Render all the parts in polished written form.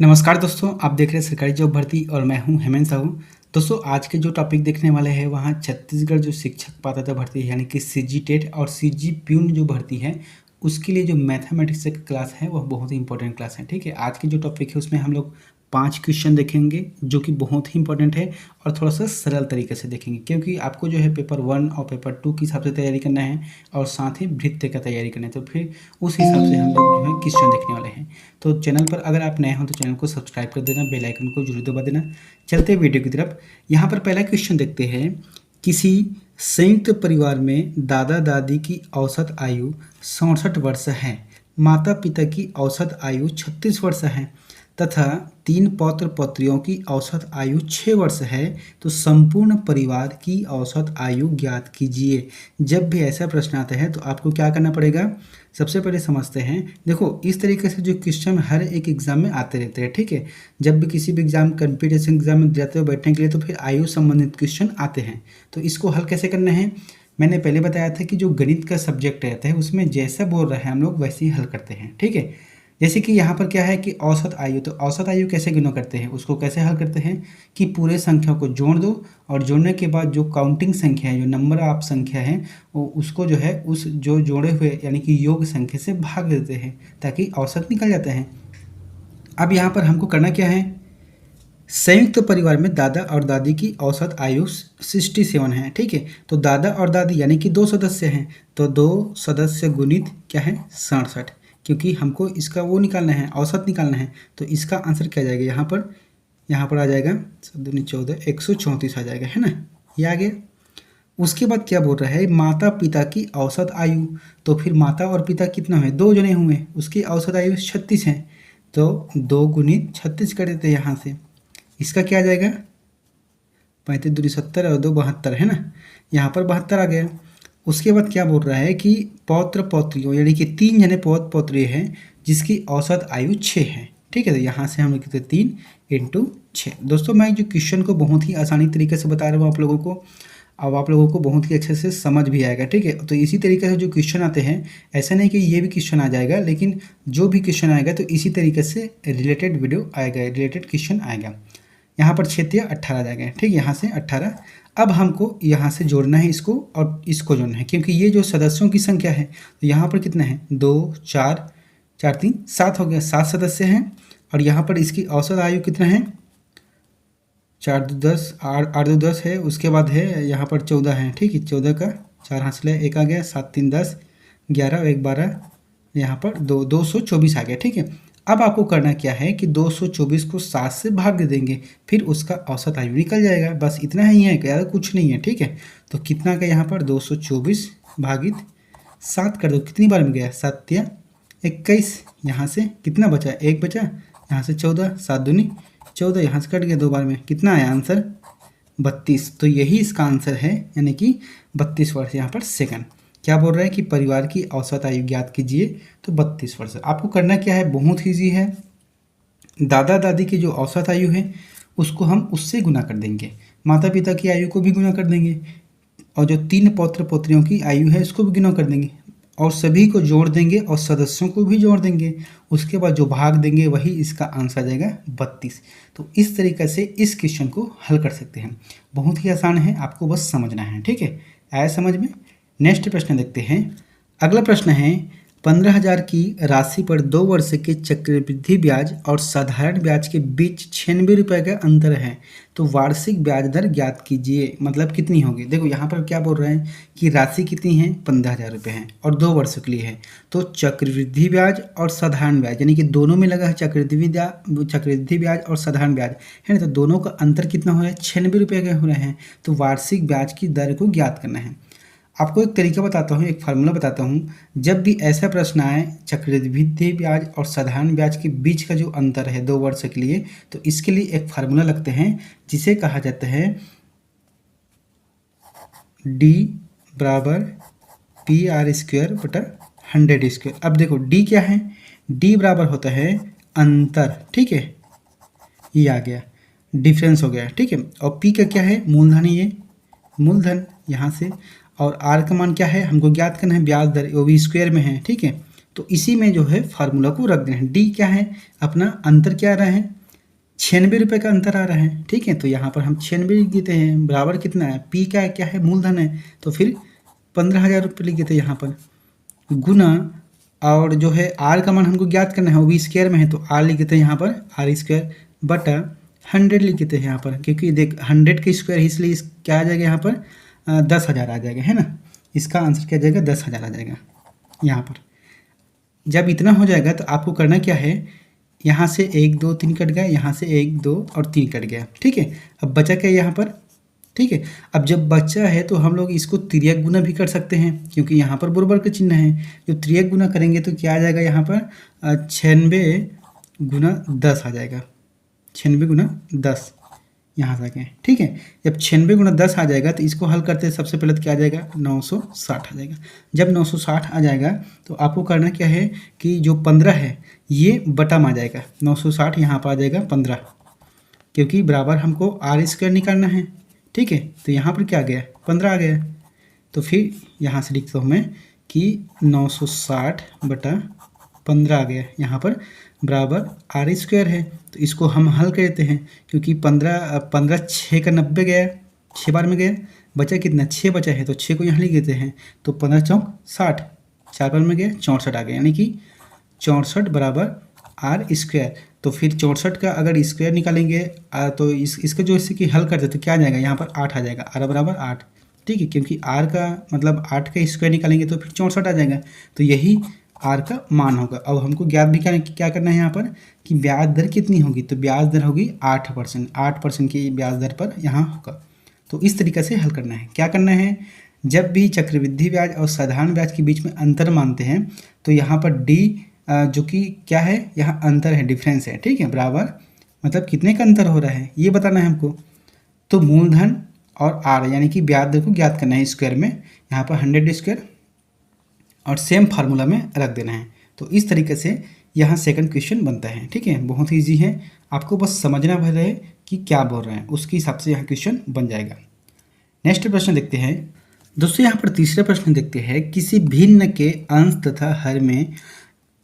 नमस्कार दोस्तों, आप देख रहे हैं सरकारी जॉब भर्ती और मैं हूं हेमंत साहू। दोस्तों, आज के जो टॉपिक देखने वाले हैं वहां छत्तीसगढ़ जो शिक्षक पात्रता भर्ती है यानी कि सीजी टेट और सीजी प्यून जो भर्ती है उसके लिए जो मैथमेटिक्स का क्लास है वह बहुत ही इंपॉर्टेंट क्लास है। ठीक है, आज की जो टॉपिक है उसमें हम लोग 5 क्वेश्चन देखेंगे जो कि बहुत ही इंपॉर्टेंट है और थोड़ा सा सरल तरीके से देखेंगे क्योंकि आपको जो है पेपर 1 और पेपर 2 के हिसाब से तैयारी करना है और साथ ही भृत्य का तैयारी करना है, तो फिर उस हिसाब से हम लोग जो है क्वेश्चन देखने वाले हैं। तो चैनल पर अगर आप नए हो तो चैनल को सब्सक्राइब कर देना, बेल आइकन को जरूर दबा देना। चलते हैं वीडियो की तरफ। यहाँ पर पहला क्वेश्चन देखते हैं। किसी संयुक्त परिवार में दादा दादी की औसत आयु 67 वर्ष है, माता पिता की औसत आयु 36 वर्ष है तथा 3 पौत्र पौत्रियों की औसत आयु 6 वर्ष है, तो संपूर्ण परिवार की औसत आयु ज्ञात कीजिए। जब भी ऐसा प्रश्न आता है तो आपको क्या करना पड़ेगा, सबसे पहले समझते हैं। देखो, इस तरीके से जो क्वेश्चन हर एक एग्जाम में आते रहते हैं। ठीक है, जब भी किसी भी एग्जाम कंपटीशन एग्जाम में जाते हो बैठने के लिए तो फिर आयु संबंधित क्वेश्चन आते हैं। तो इसको हल कैसे करना है, मैंने पहले बताया था कि जो गणित का सब्जेक्ट रहता है उसमें जैसा बोल रहा है हम लोग वैसे ही हल करते हैं। ठीक है, जैसे कि यहाँ पर क्या है कि औसत आयु, तो औसत आयु कैसे गिनो करते हैं, उसको कैसे हल करते हैं कि पूरे संख्या को जोड़ दो और जोड़ने के बाद जो काउंटिंग संख्या है, जो नंबर ऑफ संख्या है, वो उसको जो है उस जो जोड़े हुए यानी कि योग संख्या से भाग देते हैं ताकि औसत निकल जाता है। अब यहाँ पर हमको करना क्या है, संयुक्त परिवार में दादा और दादी की औसत आयु 67 है। ठीक है, तो दादा और दादी यानी कि 2 सदस्य हैं, तो 2 सदस्य गुणित क्या है 67, क्योंकि हमको इसका वो निकालना है, औसत निकालना है। तो इसका आंसर क्या जाएगा, यहाँ पर आ जाएगा 14 134 आ जाएगा, है ना, ये आ गया। उसके बाद क्या बोल रहा है, माता पिता की औसत आयु, तो फिर माता और पिता कितना हुए, 2 जने हुए, उसकी औसत आयु 36 है, तो 2 गुणित 36 कर देते हैं यहाँ से। इसका क्या आ जाएगा 35 दूनी 70 और 2 72, है ना, यहाँ पर 72 आ गया। उसके बाद क्या बोल रहा है कि पौत्र पौत्रियों यानी कि 3 जने पौत्र पौत्री हैं जिसकी औसत आयु 6 है। ठीक है, तो यहाँ से हम लिखते 3 × 6। दोस्तों, मैं जो क्वेश्चन को बहुत ही आसानी तरीके से बता रहा हूँ आप लोगों को, अब आप लोगों को बहुत ही अच्छे से समझ भी आएगा। ठीक है, तो इसी तरीके से जो क्वेश्चन आते हैं, ऐसा नहीं कि ये भी क्वेश्चन आ जाएगा, लेकिन जो भी क्वेश्चन आएगा तो इसी तरीके से रिलेटेड वीडियो आएगा, रिलेटेड क्वेश्चन आएगा। यहाँ पर 6 × 18 आ जाएगा। ठीक, यहाँ से 18। अब हमको यहाँ से जोड़ना है इसको और इसको जोड़ना है, क्योंकि ये जो सदस्यों की संख्या है तो यहाँ पर कितना है 2 4 4 3 7 हो गया, 7 सदस्य हैं। और यहाँ पर इसकी औसत आयु कितना है 4 2 10 8 2 10 है। उसके बाद है यहाँ पर 14 है। ठीक है, 14 का 4 हासिल है, 1 आ गया, 7 3 10 11 और 1 12, यहाँ पर 224 आ गया। ठीक है, अब आपको करना क्या है कि 224 को 7 से भाग दे देंगे, फिर उसका औसत आयु निकल जाएगा। बस इतना ही है, ज़्यादा कुछ नहीं है। ठीक है, तो कितना का यहाँ पर 224 भागित 7 कर दो, कितनी बार में गया 7 या 21, यहाँ से कितना बचा 1 बचा, यहाँ से 14, 7 दूनी 14, यहाँ से कट गया 2 बार में, कितना आया आंसर 32। तो यही इसका आंसर है, यानी कि 32 वर्ष यहाँ पर सेकंड। क्या बोल रहा है कि परिवार की औसत आयु ज्ञात कीजिए, तो 32 वर्ष। आपको करना क्या है, बहुत ईजी है। दादा दादी की जो औसत आयु है उसको हम उससे गुना कर देंगे, माता पिता की आयु को भी गुना कर देंगे, और जो 3 पौत्र पौत्रियों की आयु है उसको भी गुना कर देंगे, और सभी को जोड़ देंगे और सदस्यों को भी जोड़ देंगे। उसके बाद जो भाग देंगे वही इसका आंसर आ जाएगा 32। तो इस तरीके से इस क्वेश्चन को हल कर सकते हैं, बहुत ही आसान है, आपको बस समझना है। ठीक है, आया समझ में। नेक्स्ट प्रश्न देखते हैं। अगला प्रश्न है, 15,000 की राशि पर 2 वर्ष के चक्रवृद्धि ब्याज और साधारण ब्याज के बीच 96 रुपये का अंतर है, तो वार्षिक ब्याज दर ज्ञात कीजिए। मतलब कितनी होगी। देखो, यहाँ पर क्या बोल रहे हैं कि राशि कितनी है 15,000 रुपये है और 2 वर्ष के लिए है, तो चक्रवृद्धि ब्याज और साधारण ब्याज यानी कि दोनों में लगा है चक्रवृद्धि ब्याज और साधारण ब्याज है ना, तो दोनों का अंतर कितना हो रहा है 96 रुपये के हो रहे हैं। तो वार्षिक ब्याज की दर को ज्ञात करना है। आपको एक तरीका बताता हूँ, एक फार्मूला बताता हूँ। जब भी ऐसा प्रश्न आए चक्रवृद्धि ब्याज और साधारण ब्याज के बीच का जो अंतर है 2 वर्ष के लिए, तो इसके लिए एक फार्मूला लगते हैं जिसे कहा जाता है D बराबर PR² / 100²। अब देखो D क्या है, D बराबर होता है अंतर। ठीक है, ये आ गया, डिफरेंस हो गया। ठीक है, और P का क्या है, मूलधन, ये मूलधन यहाँ से, और R का मान क्या है हमको ज्ञात करना है, ब्याज दर, वो भी स्क्वायर में है। ठीक है, तो इसी में जो है फार्मूला को रख देना है। डी क्या है अपना, अंतर क्या आ रहा है, 96 रुपये का अंतर आ रहा है। ठीक है, तो यहाँ पर हम 96 लिख देते हैं, बराबर कितना है, पी का क्या है, मूलधन है, तो फिर 15,000 रुपये लिख देते हैं यहाँ पर, गुना, और जो है आर का मान हमको ज्ञात करना है, वो भी स्क्वायर में है, तो आर लिख देते हैं यहाँ पर, आर स्क्वायर बटा 100 लिख देते हैं यहाँ पर, क्योंकि देख 100 के स्क्वायर है, इसलिए क्या आ जाएगा यहाँ पर 10,000 आ जाएगा, है ना। इसका आंसर क्या आ जाएगा, 10,000 आ जाएगा यहाँ पर। जब इतना हो जाएगा तो आपको करना क्या है, यहाँ से 1 2 3 कट गया, यहाँ से 1 2 और 3 कट गया। ठीक है, अब बचा क्या यहाँ पर, ठीक है, अब जब बचा है तो हम लोग इसको तिर्यक गुना भी कर सकते हैं, क्योंकि यहाँ पर बराबर का चिन्ह है। जो तिर्यक गुना करेंगे तो क्या आ जाएगा यहाँ पर 96 गुना 10 आ जाएगा, 96 गुना 10 यहाँ तक है। ठीक है, जब 96 गुना 10 आ जाएगा तो इसको हल करते हैं, सबसे पहले तो क्या आ जाएगा 960 आ जाएगा। जब 960 आ जाएगा तो आपको करना क्या है कि जो 15 है ये बटा में आ जाएगा, 960 यहाँ पर आ जाएगा 15, क्योंकि बराबर हमको आर स्क्वायर निकालना है। ठीक है, तो यहाँ पर क्या आ गया 15 आ गया, तो फिर यहाँ से लिखता हूँ मैं कि 960 बटा 15 आ गया, यहाँ पर बराबर आर स्क्वायर है। तो इसको हम हल कर देते हैं, क्योंकि 15 6 का 90 गया, 6 बार में गया, बचा कितना 6 बचा है, तो 6 को यहाँ लिख देते हैं, तो 15 चौक 60, 4 बार में गया 64 आ गया, यानी कि 64 बराबर आर स्क्वायर। तो फिर 64 का अगर स्क्वायर निकालेंगे तो इसका जो इससे कि हल करते तो क्या आ जाएगा यहाँ पर 8 आ जाएगा, आर बराबर 8। ठीक है, क्योंकि आर का मतलब 8 का स्क्वायर निकालेंगे तो फिर 64 आ जाएगा, तो यही आर का मान होगा। अब हमको ज्ञात भी क्या करना है यहाँ पर कि ब्याज दर कितनी होगी, तो ब्याज दर होगी 8%, 8% की ब्याज दर पर यहाँ होगा। तो इस तरीके से हल करना है। क्या करना है, जब भी चक्रवृद्धि ब्याज और साधारण ब्याज के बीच में अंतर मानते हैं तो यहाँ पर डी जो कि क्या है, यहाँ अंतर है, डिफरेंस है। ठीक है, बराबर मतलब कितने का अंतर हो रहा है ये बताना है हमको। तो मूलधन और आर यानी कि ब्याज दर को ज्ञात करना है स्क्वायर में, यहाँ पर 100 स्क्वायर और सेम फार्मूला में रख देना है। तो इस तरीके से यहाँ सेकंड क्वेश्चन बनता है। ठीक है, बहुत ईजी है, आपको बस समझना भर है कि क्या बोल रहे हैं, उसके हिसाब से यहाँ क्वेश्चन बन जाएगा। नेक्स्ट प्रश्न देखते हैं दोस्तों। यहाँ पर तीसरा प्रश्न देखते हैं, किसी भिन्न के अंश तथा हर में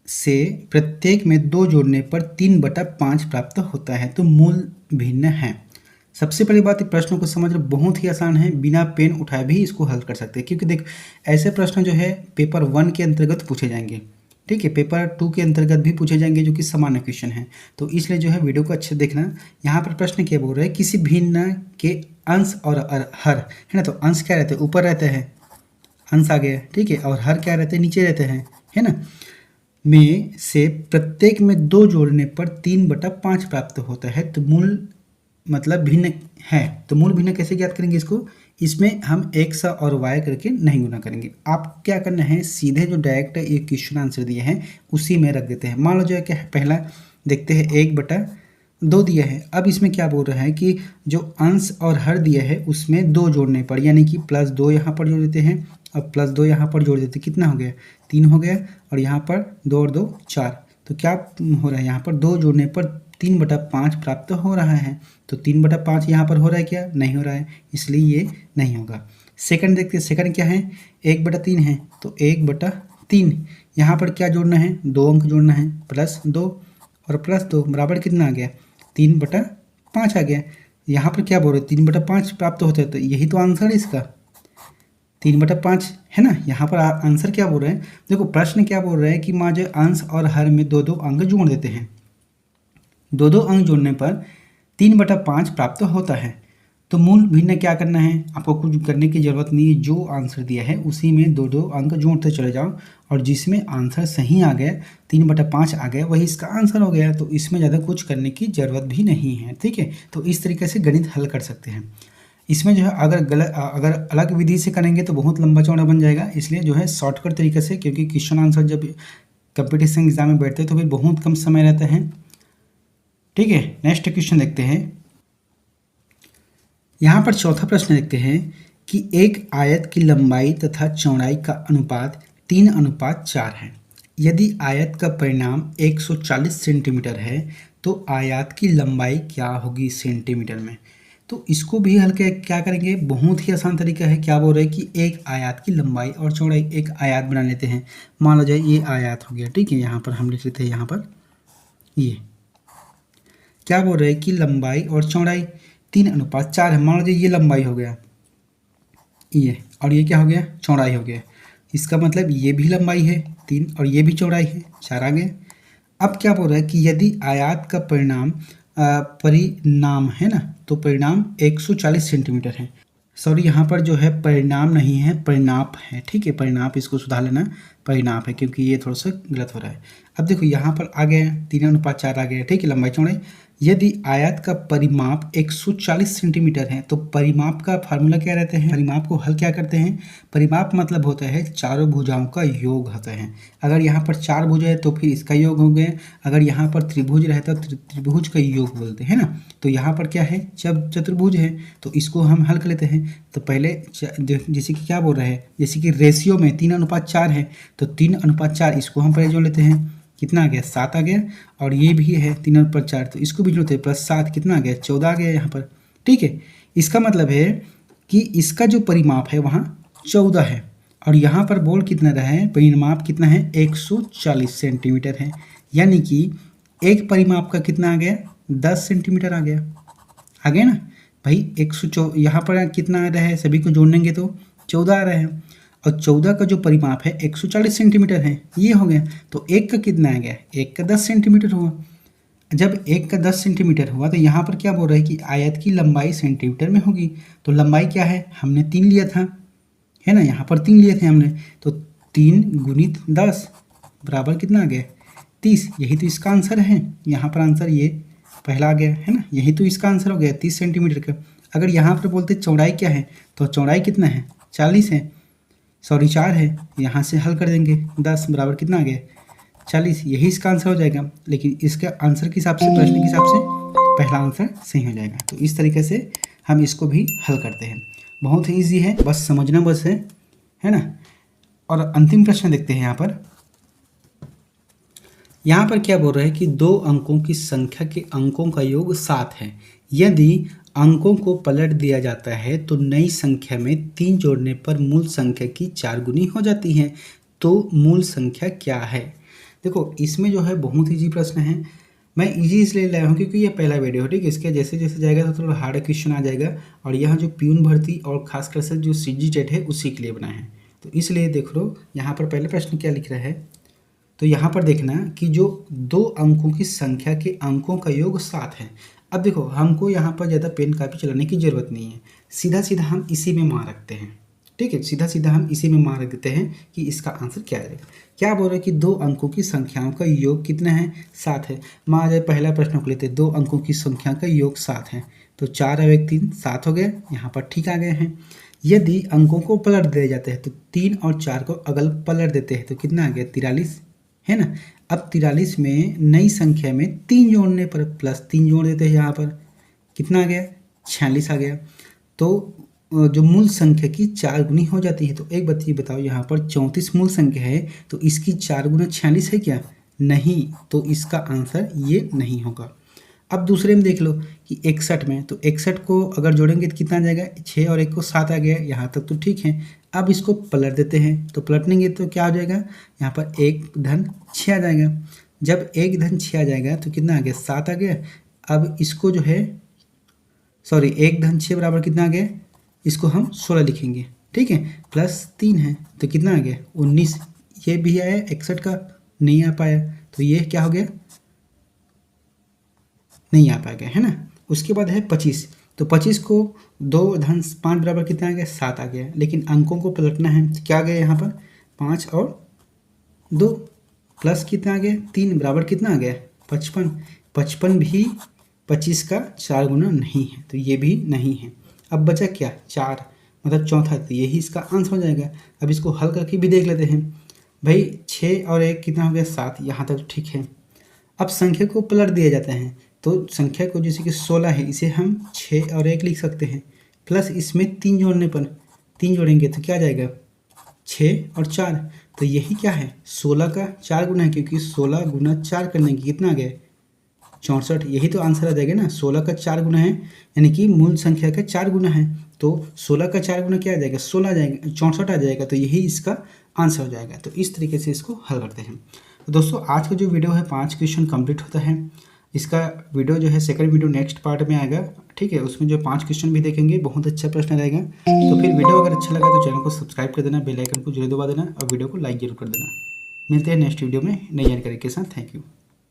से प्रत्येक में 2 जोड़ने पर 3/5 प्राप्त होता है, तो मूल भिन्न है। सबसे पहली बात, प्रश्नों को समझना बहुत ही आसान है, बिना पेन उठाए भी इसको हल कर सकते हैं, क्योंकि देख ऐसे प्रश्न जो है पेपर 1 के अंतर्गत पूछे जाएंगे। ठीक है, पेपर 2 के अंतर्गत भी पूछे जाएंगे, जो कि सामान्य क्वेश्चन है। तो इसलिए जो है वीडियो को अच्छे देखना। यहाँ पर प्रश्न क्या बोल रहा है, किसी भिन्न के अंश और हर, है ना, तो अंश क्या रहते हैं, ऊपर रहते हैं, अंश आ गया। ठीक है, और हर क्या रहते हैं, नीचे रहते हैं, है ना, में से प्रत्येक में 2 जोड़ने पर 3/5 प्राप्त होता है, तो मूल मतलब भिन्न है। तो मूल भिन्न कैसे ज्ञात करेंगे इसको, इसमें हम x और y करके नहीं गुना करेंगे। आप क्या करना है, सीधे जो डायरेक्ट ये क्वेश्चन आंसर दिए हैं उसी में रख देते हैं। मान लो जो क्या है, पहला देखते हैं 1/2 दिया है। अब इसमें क्या बोल रहा है कि जो अंश और हर दिया है उसमें 2 जोड़ने पर, यानी कि +2 यहाँ पर जोड़ देते हैं और +2 यहाँ पर जोड़ देते, कितना हो गया 3 हो गया, और यहाँ पर 2 और 2 4, तो क्या हो रहा है यहाँ पर 2 जोड़ने पर 3/5 प्राप्त हो रहा है। तो 3/5 यहाँ पर हो रहा है क्या, नहीं हो रहा है, इसलिए ये नहीं होगा। सेकंड देखते हैं, सेकंड क्या है 1/3 है, तो 1/3 यहाँ पर क्या जोड़ना है, 2 अंक जोड़ना है, +2 और +2 बराबर कितना आ गया 3/5 आ गया। यहाँ पर क्या बोल रहे हैं 3/5 प्राप्त होता है, तो यही तो आंसर है इसका 3/5, है ना। यहाँ पर आंसर क्या बोल रहे हैं, देखो प्रश्न क्या बोल रहे हैं कि माँ जो अंश और हर में 2-2 अंक जोड़ देते हैं, 2-2 अंक जोड़ने पर 3/5 प्राप्त होता है। तो मूल भिन्न क्या करना है, आपको कुछ करने की जरूरत नहीं है, जो आंसर दिया है उसी में 2-2 अंक जोड़ते चले जाओ, और जिसमें आंसर सही आ गया 3/5 आ गया वही इसका आंसर हो गया। तो इसमें ज़्यादा कुछ करने की ज़रूरत भी नहीं है। ठीक है, तो इस तरीके से गणित हल कर सकते हैं। इसमें जो है अगर अलग विधि से करेंगे तो बहुत लंबा चौड़ा बन जाएगा, इसलिए जो है शॉर्टकट तरीके से, क्योंकि क्वेश्चन आंसर जब कंपटीशन एग्जाम में बैठते हैं तो फिर बहुत कम समय रहता है। ठीक है, नेक्स्ट क्वेश्चन देखते हैं। यहाँ पर चौथा प्रश्न देखते हैं कि एक आयत की लंबाई तथा चौड़ाई का अनुपात 3:4 है। यदि आयत का परिणाम 140 सेंटीमीटर है तो आयत की लंबाई क्या होगी सेंटीमीटर में। तो इसको भी हल्के क्या करेंगे, बहुत ही आसान तरीका है। क्या बोल रहे हैं कि एक आयत की लंबाई और चौड़ाई, एक आयत बना लेते हैं। मान लो जाए ये आयत हो गया, ठीक है। यहाँ पर हम लिख लेते हैं, यहाँ पर ये क्या बोल रहे हैं कि लंबाई और चौड़ाई 3:4 है। मान लो ये लंबाई हो गया ये, और ये क्या हो गया, चौड़ाई हो गया। इसका मतलब ये भी लंबाई है 3 और ये भी चौड़ाई है 4 आ गए। अब क्या बोल रहा है कि यदि आयत का परिणाम है ना, तो परिणाम 140 सेंटीमीटर है। सॉरी, यहाँ पर जो है परिणाम नहीं है, परिनाप है, ठीक है। परिणाप इसको सुधार लेना, परिणाप है, क्योंकि ये थोड़ा सा गलत हो रहा है। अब देखो यहाँ पर आ गया 3:4 आ गया, ठीक है, लंबाई चौड़ाई। यदि आयत का परिमाप 140 सेंटीमीटर है तो परिमाप का फार्मूला क्या रहता है, परिमाप को हल क्या करते हैं। परिमाप मतलब होता है चारों भुजाओं का योग होता है। अगर यहाँ पर 4 भुजा है तो फिर इसका योग हो गया। अगर यहाँ पर त्रिभुज रहता है तो त्रिभुज का योग बोलते हैं ना। तो यहाँ पर क्या है, जब चतुर्भुज है तो इसको हम हल कर लेते हैं। तो पहले जैसे कि क्या बोल रहे हैं, जैसे कि रेशियो में 3:4 है तो 3:4 इसको हम पहले जोड़ लेते हैं। कितना आ गया, 7 आ गया। और ये भी है 3:4 तो इसको भी जोड़ते हैं, +7 कितना आ गया, 14 आ गया यहाँ पर, ठीक है। इसका मतलब है कि इसका जो परिमाप है वहाँ 14 है और यहाँ पर बोल कितना रहा है, परिमाप कितना है, 140 सेंटीमीटर है। यानी कि एक परिमाप का कितना आ गया, 10 सेंटीमीटर आ गया ना भाई। 114 यहाँ पर कितना आ रहा है, सभी को जोड़ेंगे तो 14 आ रहा है। और 14 का जो परिमाप है 140 सेंटीमीटर है, ये हो गया। तो एक का कितना आ गया, एक का 10 सेंटीमीटर हुआ। जब एक का 10 सेंटीमीटर हुआ तो यहाँ पर क्या बोल रहा है कि आयत की लंबाई सेंटीमीटर में होगी। तो लंबाई क्या है, हमने 3 लिया था, है ना, यहाँ पर 3 लिए थे हमने। तो 3 × 10 बराबर कितना आ गया, 30। यही तो इसका आंसर है। यहाँ पर आंसर ये पहला आ गया, है ना। यही तो इसका आंसर हो गया 30 सेंटीमीटर का। अगर यहाँ पर बोलते चौड़ाई क्या है, तो चौड़ाई कितना है, 40 है, सॉरी 4 है। यहाँ से हल कर देंगे, 10 बराबर कितना आ गया, 40। यही इसका आंसर हो जाएगा। लेकिन इसके आंसर के हिसाब से, प्रश्न के हिसाब से पहला आंसर सही हो जाएगा। तो इस तरीके से हम इसको भी हल करते हैं। बहुत ही ईजी है, बस समझना बस है ना। और अंतिम प्रश्न देखते हैं। यहाँ पर क्या बोल रहा है कि 2 अंकों की संख्या के अंकों का योग 7 है। यदि अंकों को पलट दिया जाता है तो नई संख्या में 3 जोड़ने पर मूल संख्या की 4 गुनी हो जाती है। तो मूल संख्या क्या है। देखो इसमें जो है बहुत ईजी प्रश्न है। मैं ईजी इसलिए लाया हूँ क्योंकि ये पहला वीडियो है, ठीक है। इसके जैसे जैसे जाएगा तो थोड़ा हार्ड क्वेश्चन आ जाएगा। और यहाँ जो प्यून भर्ती और खासकर से जो सीजी टेट है उसी के लिए बना है। तो इसलिए देख लो यहाँ पर पहले प्रश्न क्या लिख रहा है। तो यहाँ पर देखना कि जो 2 अंकों की संख्या के अंकों का योग 7 है। अब देखो हमको यहाँ पर ज़्यादा पेन कापी चलाने की ज़रूरत नहीं है, सीधा सीधा हम इसी में मान रखते हैं, ठीक है। सीधा सीधा हम इसी में मान रख देते हैं कि इसका आंसर क्या आएगा। क्या बोल रहे हैं कि 2 अंकों की संख्याओं का योग कितना है, 7 है। मान जाए पहला प्रश्न को लेते हैं, 2 अंकों की संख्या का योग 7 है। तो 4 और 1 3 7 हो गए, यहाँ पर ठीक आ गए हैं। यदि अंकों को पलट दिए जाते हैं तो 3 और 4 को अगल पलट देते हैं तो कितना आ गया, 43, है ना। अब 43 में नई संख्या में 3 जोड़ने पर +3 जोड़ देते हैं, यहाँ पर कितना आ गया, 46 आ गया। तो जो मूल संख्या की 4 गुनी हो जाती है। तो एक बात ये बताओ, यहाँ पर 34 मूल संख्या है तो इसकी 4 गुना 46 है क्या, नहीं। तो इसका आंसर ये नहीं होगा। अब दूसरे में देख लो कि 61 में, तो 61 को अगर जोड़ेंगे तो कितना आ जाएगा, 6 और 1 को 7 आ गया, यहाँ तक तो ठीक है। अब इसको पलट देते हैं, तो पलटेंगे तो क्या हो जाएगा, यहाँ पर 1 धन 6 आ जाएगा। जब 1 धन 6 आ जाएगा तो कितना आ गया, 7 आ गया। अब इसको जो है, सॉरी 1 धन 6 बराबर कितना आ गया, इसको हम 16 लिखेंगे, ठीक है, +3 है तो कितना आ गया, 19। ये भी आया, 61 का नहीं आ पाया तो ये क्या हो गया, नहीं आ पाएगा, है ना। उसके बाद है 25, तो 25 को 2 धन 5 बराबर कितना आ गया, 7 आ गया। लेकिन अंकों को पलटना है तो क्या आ गया, यहाँ पर 5 और 2 प्लस कितना आ गया, 3 बराबर कितना आ गया, 55। 55 भी 25 का 4 गुना नहीं है, तो ये भी नहीं है। अब बचा क्या, 4, मतलब चौथा, तो यही इसका आंसर हो जाएगा। अब इसको हल करके भी देख लेते हैं भाई। 6 और 1 कितना हो गया, 7, यहाँ तक ठीक है। अब संख्या को पलट दिया जाता है तो संख्या को, जैसे कि 16 है, इसे हम 6 और 1 लिख सकते हैं, प्लस इसमें 3 जोड़ने पर 3 जोड़ेंगे तो क्या आ जाएगा, 6 और 4। तो यही क्या है, 16 का 4 गुना है, क्योंकि 16 गुना 4 करने की कितना आ गया, 64, यही तो आंसर आ जाएगा ना। 16 का 4 गुना है, यानी कि मूल संख्या का 4 गुना है, तो 16 का 4 गुना क्या आ जाएगा, 16 आ जाएगा, 64 आ जाएगा, तो यही इसका आंसर हो जाएगा। तो इस तरीके से इसको हल करते हैं। तो दोस्तों आज का जो वीडियो है 5 क्वेश्चन कंप्लीट होता है। इसका वीडियो जो है सेकंड वीडियो नेक्स्ट पार्ट में आएगा, ठीक है, उसमें जो 5 क्वेश्चन भी देखेंगे, बहुत अच्छा प्रश्न रहेगा। तो फिर वीडियो अगर अच्छा लगा तो चैनल को सब्सक्राइब कर देना, बेल आइकन को जरूर दबा देना और वीडियो को लाइक जरूर कर देना। मिलते हैं नेक्स्ट वीडियो में नई जानकारी के साथ। Thank you.